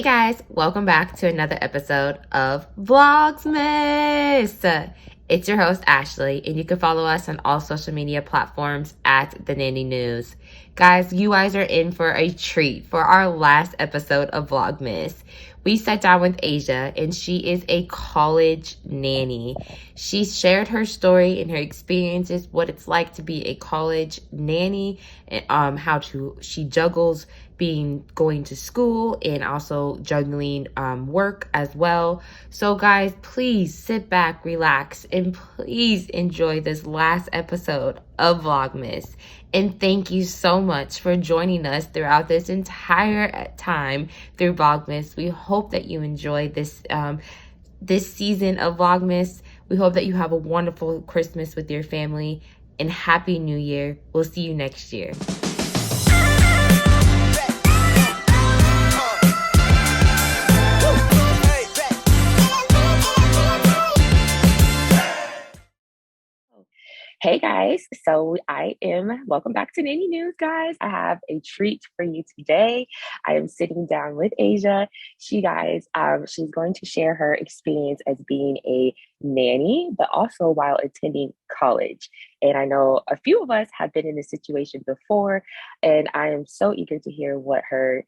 Hey guys, welcome back to another episode of Vlogmas. It's your host Ashley, and you can follow us on all social media platforms at the Nanny News. Guys, you guys are in for a treat for our last episode of Vlogmas. We sat down with Ayzha, and she is a college nanny. She shared her story and her experiences, what it's like to be a college nanny, and she juggles going to school and also juggling work as well. So guys, please sit back, relax, and please enjoy this last episode of Vlogmas. And thank you so much for joining us throughout this entire time through Vlogmas. We hope that you enjoy this season of Vlogmas. We hope that you have a wonderful Christmas with your family, and Happy New Year. We'll see you next year. Hey guys, welcome back to Nanny News, guys. I have a treat for you today. I am sitting down with Ayzha. She's going to share her experience as being a nanny, but also while attending college. And I know a few of us have been in this situation before, and I am so eager to hear what her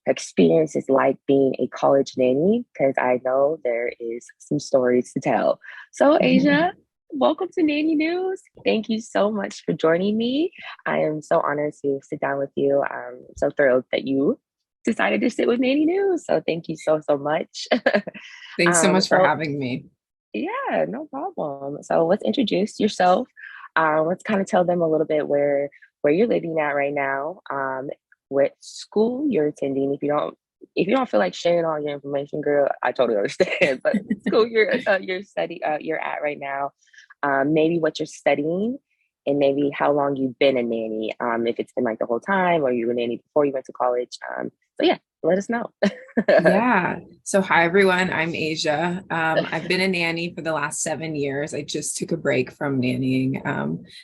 experience is like being a college nanny, because I know there is some stories to tell. So, Ayzha, welcome to Nanny News. Thank you so much for joining me. I am so honored to sit down with you. I'm so thrilled that you decided to sit with Nanny News. So thank you so much. Thanks so um, much for so having me. yeah, no problem. So let's introduce yourself. Let's kind of tell them a little bit where you're living at right now. What school you're attending. If you don't feel like sharing all your information, girl, I totally understand. But school you're at right now, maybe what you're studying, and maybe how long you've been a nanny. If it's been like the whole time, or you were a nanny before you went to college. So yeah, let us know. Yeah. So, hi, everyone. I'm Ayzha. I've been a nanny for the last 7 years. I just took a break from nannying.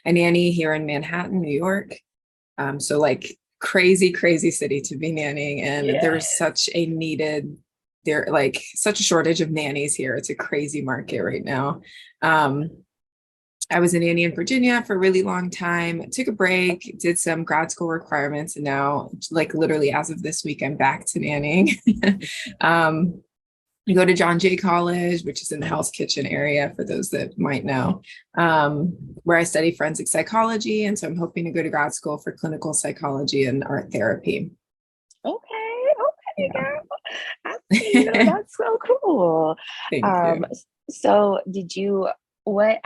A nanny here in Manhattan, New York. So, like, crazy city to be nannying. And Yeah. there's such a shortage of nannies here. It's a crazy market right now. Um, I was a nanny in Virginia for a really long time, took a break, did some grad school requirements, and now, like literally as of this week, I'm back to nannying. um, I go to John Jay College, which is in the Hell's Kitchen area, for those that might know, where I study forensic psychology. And so I'm hoping to go to grad school for clinical psychology and art therapy. Okay, Yeah. girl. I see. That's so cool. Thank Um, you. so what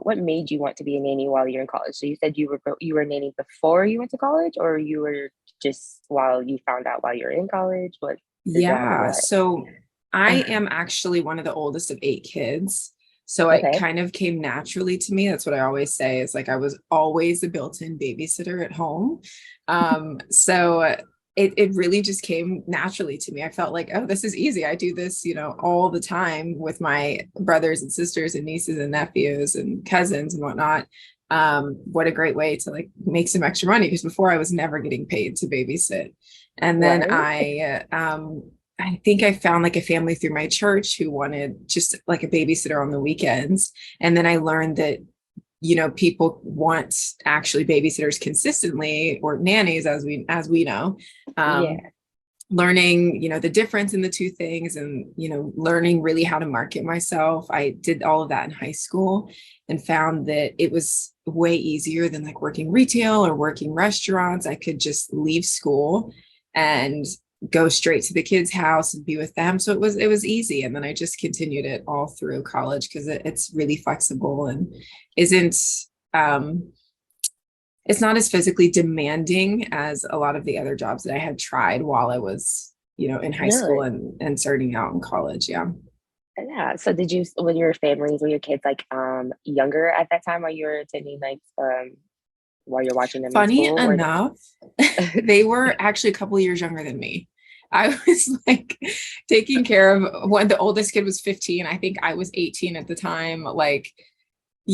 what made you want to be a nanny while you're in college? So you said you were a nanny before you went to college, or you were just while you found out while you're in college what your job was Yeah. So I like? am actually one of the oldest of 8 kids. So it Okay. kind of came naturally to me. That's what I always say, is like I was always a built-in babysitter at home. So it really just came naturally to me. I felt like, oh, this is easy. I do this, all the time with my brothers and sisters and nieces and nephews and cousins and whatnot. What a great way to like make some extra money, because before I was never getting paid to babysit. And then Right. I think I found like a family through my church who wanted just like a babysitter on the weekends. And then I learned that, people want actually babysitters consistently, or nannies, as we know. Um, Yeah. Learning, the difference in the two things, and, learning really how to market myself. I did all of that in high school and found that it was way easier than like working retail or working restaurants. I could just leave school and go straight to the kids' house and be with them. So it was easy. And then I just continued it all through college, because it's really flexible and isn't um it's not as physically demanding as a lot of the other jobs that I had tried while I was, in high school Really? and starting out in college. Yeah. Yeah. So were your kids like younger at that time while you were attending while you're watching them in Funny school? Were they enough, they were actually a couple of years younger than me. I was like taking care of when the oldest kid was 15. I think I was 18 at the time. Like,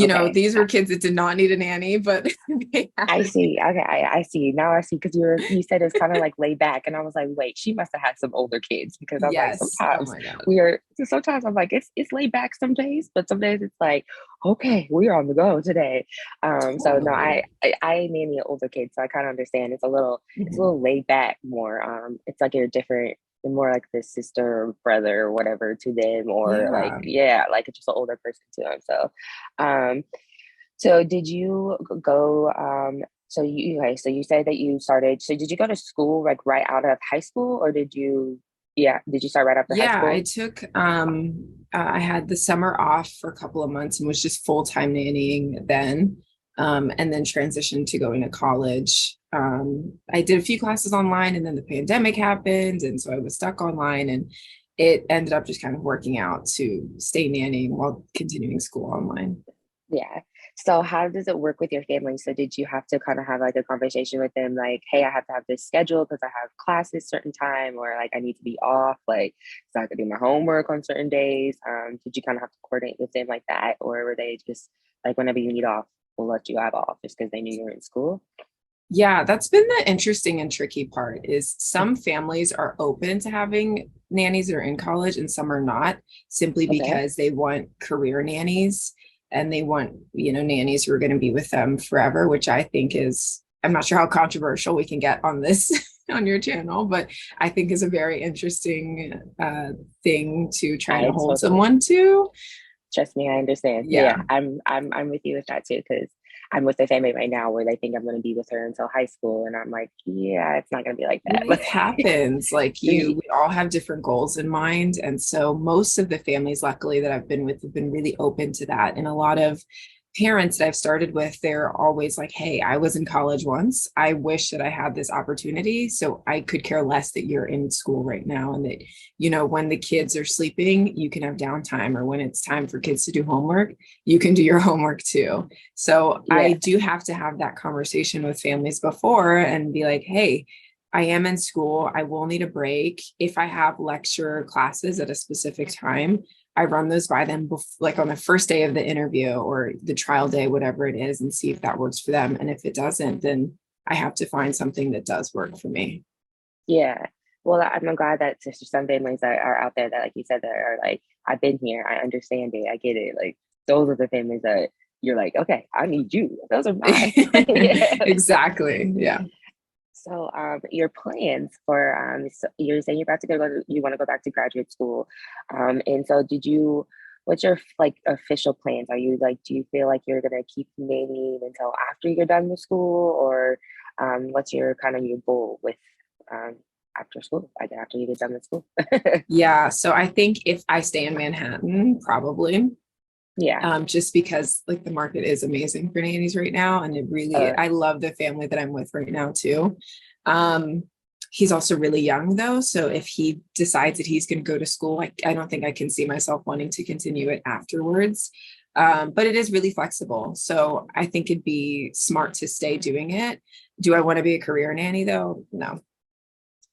Okay. these were kids that did not need a nanny, but they had I a nanny. see. Okay, I see. Now I see because you said it's kind of like laid back, and I was like, wait, she must have had some older kids because I was like, Yes. Oh sometimes my God. sometimes I'm like, it's laid back some days, but some days it's like, okay, we're on the go today. So no, Totally. I nanny older kids, so I kind of understand. It's a Mhm. little laid back more. It's like you're different. You're more like the sister or brother or whatever to them, or like Yeah. yeah, like just an older person to them. Um, so did you go so you said that you started so did you go to school like right out of high school or did you start right after high Yeah, I school? took I had the summer off for a couple of months and was just full-time nannying then. And then transitioned to going to college. I did a few classes online and then the pandemic happened. And so I was stuck online and it ended up just kind of working out to stay nannying while continuing school online. Yeah. So how does it work with your family? So did you have to kind of have like a conversation with them like, hey, I have to have this schedule because I have classes certain time or like I need to be off, like so I could do my homework on certain days. Did you kind of have to coordinate with them like that? Or were they just like whenever you need off, we'll let you have off just because they knew you were in school? Yeah, that's been the interesting and tricky part is some families are open to having nannies that are in college and some are not, simply Okay. because they want career nannies and they want, nannies who are going to be with them forever, which I think is, I'm not sure how controversial we can get on this on your channel, but I think is a very interesting thing to try to I hold totally someone to. trust me, I understand. Yeah. Yeah, I'm with you with that too because I'm with a family right now where they think I'm going to be with her until high school, and I'm like, yeah, it's not going to be like that. Life happens. Like Yeah, we all have different goals in mind. And so most of the families, luckily, that I've been with have been really open to that. And a lot of parents that I've started with, they're always like, hey, I was in college once. I wish that I had this opportunity. So I could care less that you're in school right now. And that, when the kids are sleeping, you can have downtime. Or when it's time for kids to do homework, you can do your homework too. So I yeah, do have to have that conversation with families before and be like, hey, I am in school. I will need a break. If I have lecture classes at a specific time, I run those by them like on the first day of the interview or the trial day, whatever it is, and see if that works for them. And if it doesn't, then I have to find something that does work for me. yeah. Well, I'm glad that there's some families that are out there that, like you said, that are like, I've been here, I understand it, I get it. Like those are the families that you're like, okay, I need you. Those are mine. Yeah. Exactly. Yeah. So, your plans for so you're saying you're about to you want to go back to graduate school, and so what's your like official plans? Are you like, do you feel like you're gonna keep nannying until after you're done with school, or what's your kind of your goal with um after school, like after you get done with school? Yeah. So I think if I stay in Manhattan, probably. Yeah. Just because like the market is amazing for nannies right now. And Uh, I love the family that I'm with right now too. Um, he's also really young though. So if he decides that he's going to go to school, I don't think I can see myself wanting to continue it afterwards. But it is really flexible. So I think it'd be smart to stay doing it. Do I want to be a career nanny though? No.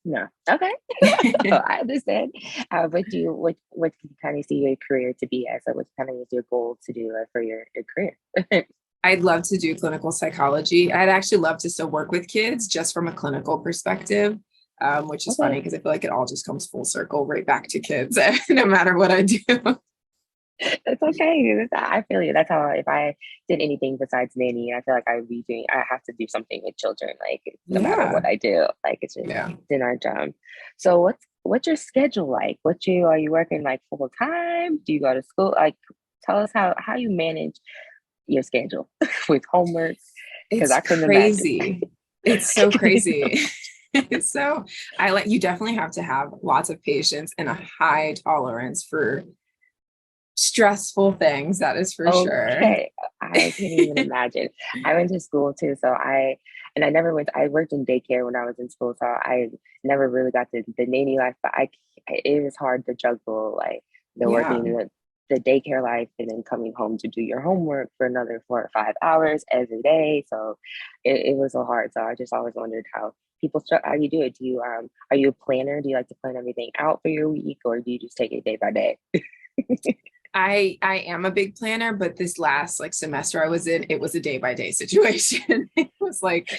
no. Okay. I understand. What do you kind of see your career to be as? Like, what kind of is your goal to do for your career? I'd love to do clinical psychology. I'd actually love to still work with kids just from a clinical perspective, which is funny Okay. because I feel like it all just comes full circle right back to kids, no matter what I do. It's okay. I feel you. That's how if I did anything besides nanny, I feel like I have to do something with children, like no matter Yeah. what I do. Like Yeah. it's in our job. So what's your schedule like? Are you working like full time? Do you go to school? Like tell us how you manage your schedule with homework, because It's I couldn't imagine. crazy. It's I so couldn't crazy. So you definitely have to have lots of patience and a high tolerance for stressful things. That is for sure. Okay, I can't even imagine. I went to school too, and I never went. I worked in daycare when I was in school, so I never really got the nanny life. But it was hard to juggle like the Yeah. working the daycare life and then coming home to do your homework for another 4 or 5 hours every day. So it was so hard. So I just always wondered how you do it. Do you are you a planner? Do you like to plan everything out for your week, or do you just take it day by day? I am a big planner, but this last like semester I was in, it was a day by day situation. It was like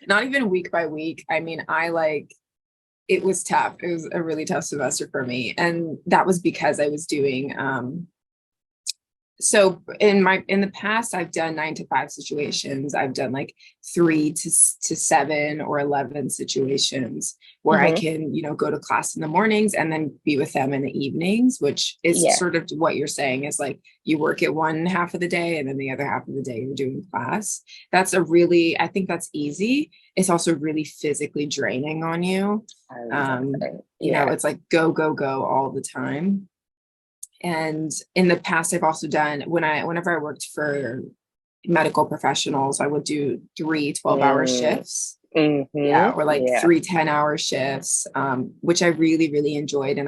not even week by week. I mean, it was tough. It was a really tough semester for me. And that was because I was doing so in the past I've done 9 to 5 situations. I've done like 3 to 7 or 11 situations where I Mm-hmm. can, go to class in the mornings and then be with them in the evenings, which is Yeah. sort of what you're saying is like you work at one half of the day and then the other half of the day you're doing class. I think that's easy. It's also really physically draining on you. I was gonna say, It's like go, go, go all the time. And in the past, I've also done whenever I worked for medical professionals, I would do 3 12-hour shifts. Yeah, Mm-hmm. or like Yeah. 3 10-hour shifts, which I really, really enjoyed. And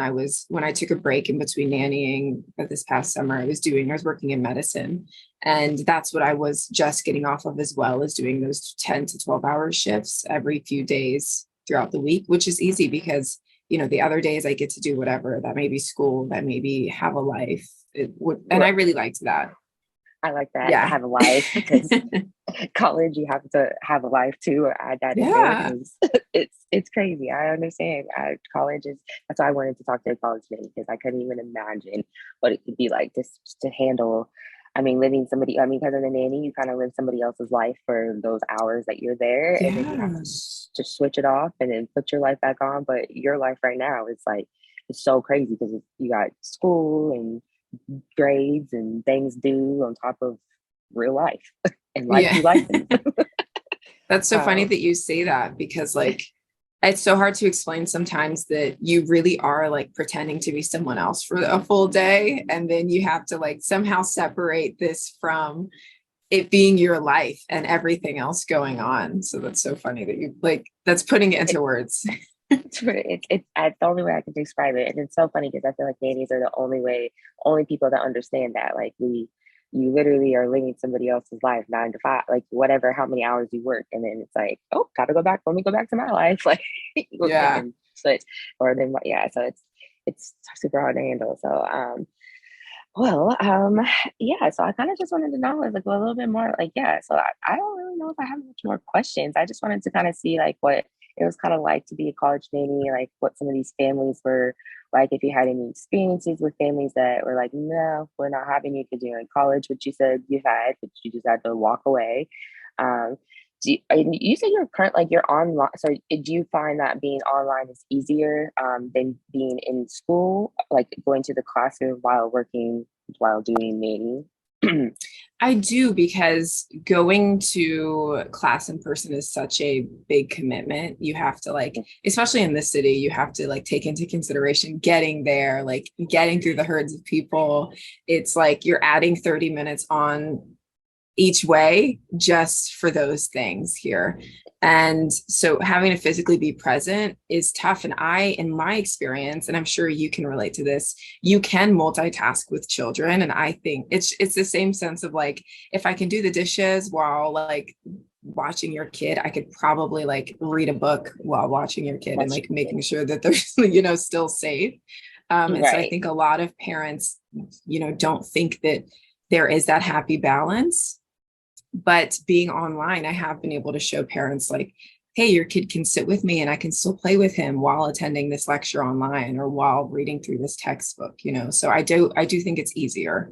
when I took a break in between nannying this past summer, I was working in medicine. And that's what I was just getting off of as well as doing those 10 to 12-hour shifts every few days throughout the week, which is easy because the other days I get to do whatever. That may be school, that maybe have a life. And I really liked that. I like that. Yeah. Have a life, because college, you have to have a life too, or add that in there, Yeah. because it's crazy. I understand. College is, that's why I wanted to talk to a college nanny, because I couldn't even imagine what it could be like just to handle. I mean, because of the nanny, you kind of live somebody else's life for those hours that you're there, and then you have Yeah. to just switch it off and then put your life back on. But your life right now is like, it's so crazy because you got school and grades and things due on top of real life and life Yeah. be life. That's so funny that you say that because like it's so hard to explain sometimes that you really are like pretending to be someone else for a full day. And then you have to like somehow separate this from it being your life and everything else going on. So that's so funny that you like, that's putting it into words. It's the only way I can describe it, and it's so funny because I feel like nannies are the only people that understand that. Like you literally are living somebody else's life 9 to 5, like whatever, how many hours you work, and then it's like, oh, gotta go back. Let me go back to my life, like and Yeah. then switch, or then yeah. So it's super hard to handle. So well, yeah. So I kind of just wanted to know like a little bit more, like yeah. So I don't really know if I have much more questions. I just wanted to kind of see like what it was kind of like to be a college nanny, like what some of these families were like, if you had any experiences with families that were like, no, we're not having you because you're in college, which you said you had, but you just had to walk away. Um, and you said you're like you're online. So do you find that being online is easier than being in school, like going to the classroom while working, while doing nanny? I do because going to class in person is such a big commitment. You have to like, especially in this city, you have to like take into consideration getting there, like getting through the herds of people. It's like you're adding 30 minutes on each way just for those things here. And so having to physically be present is tough. And in my experience, and I'm sure you can relate to this, you can multitask with children. And I think it's the same sense of like, if I can do the dishes while like watching your kid, I could probably like read a book while watching your kid and like making sure that they're, still safe. And so I Right. think a lot of parents, don't think that there is that happy balance. But being online, I have been able to show parents like, hey, your kid can sit with me and I can still play with him while attending this lecture online or while reading through this textbook. So I do think it's easier.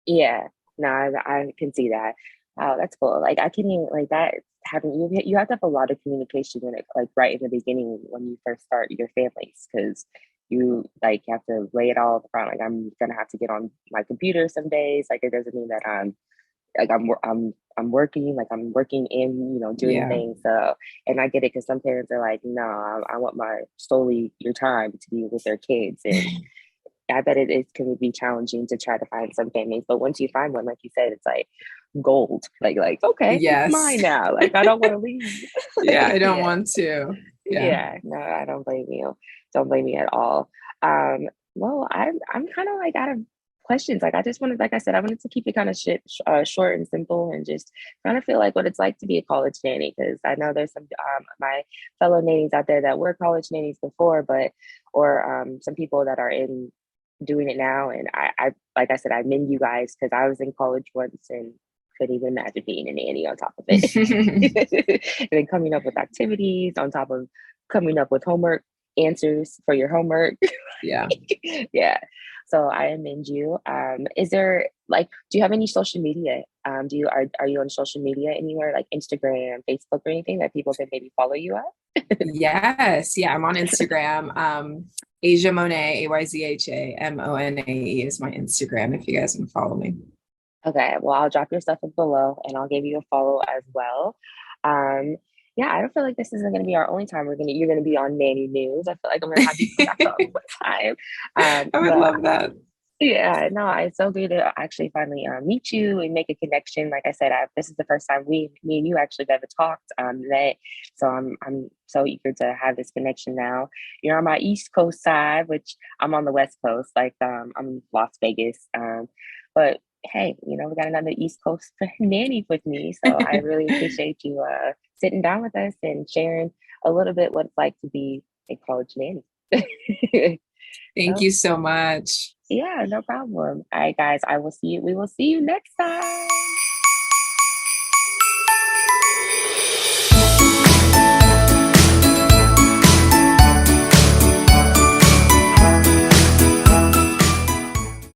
Yeah, no, I can see that. Wow, that's cool. Like I can even like that having you have to have a lot of communication when it like right in the beginning when you first start your families, because you like have to lay it all up front. Like I'm gonna have to get on my computer some days. Like it doesn't mean that I'm working, like I'm working in, doing Yeah. things. So, and I get it because some parents are like, no, I want my solely your time to be with their kids. And I bet it can be challenging to try to find some families. But once you find one, like you said, it's like gold. Like, okay, it's Yes. mine now. Like I don't want to leave. Yeah, I don't Yeah. want to. Yeah. Yeah. No, I don't blame you. Don't blame me at all. Um, well, I'm kind of like out of questions. Like I just wanted, like I said, I wanted to keep it kind of short and simple, and just kind of feel like what it's like to be a college nanny. Because I know there's some my fellow nannies out there that were college nannies before, but or some people that are in doing it now. And I like I said, I commend you guys because I was in college once and couldn't even imagine being a nanny on top of it. And then coming up with activities on top of coming up with homework answers for your homework. Yeah. Yeah. So I amend you. Is there like, do you have any social media? Are you on social media anywhere like Instagram, Facebook, or anything that people can maybe follow you at? Yes. Yeah. I'm on Instagram. Ayzha Monet, AYZHAMONAE is my Instagram if you guys want to follow me. Okay, well, I'll drop your stuff in below and I'll give you a follow as well. Um, yeah, I don't feel like this isn't gonna be our only time you're gonna be on Nanny News. I feel like I'm gonna have you come back all the time. I would But love that. yeah, no, it's so good to actually finally meet you and make a connection. Like I said, this is the first time me and you actually have ever talked today. So I'm so eager to have this connection now. You're on my East Coast side, which I'm on the West Coast. Like I'm in Las Vegas. But hey, we got another East Coast nanny with me. So I really appreciate you sitting down with us and sharing a little bit what it's like to be a college nanny. Thank So, you so much. yeah, no problem. All right, guys, we will see you next time.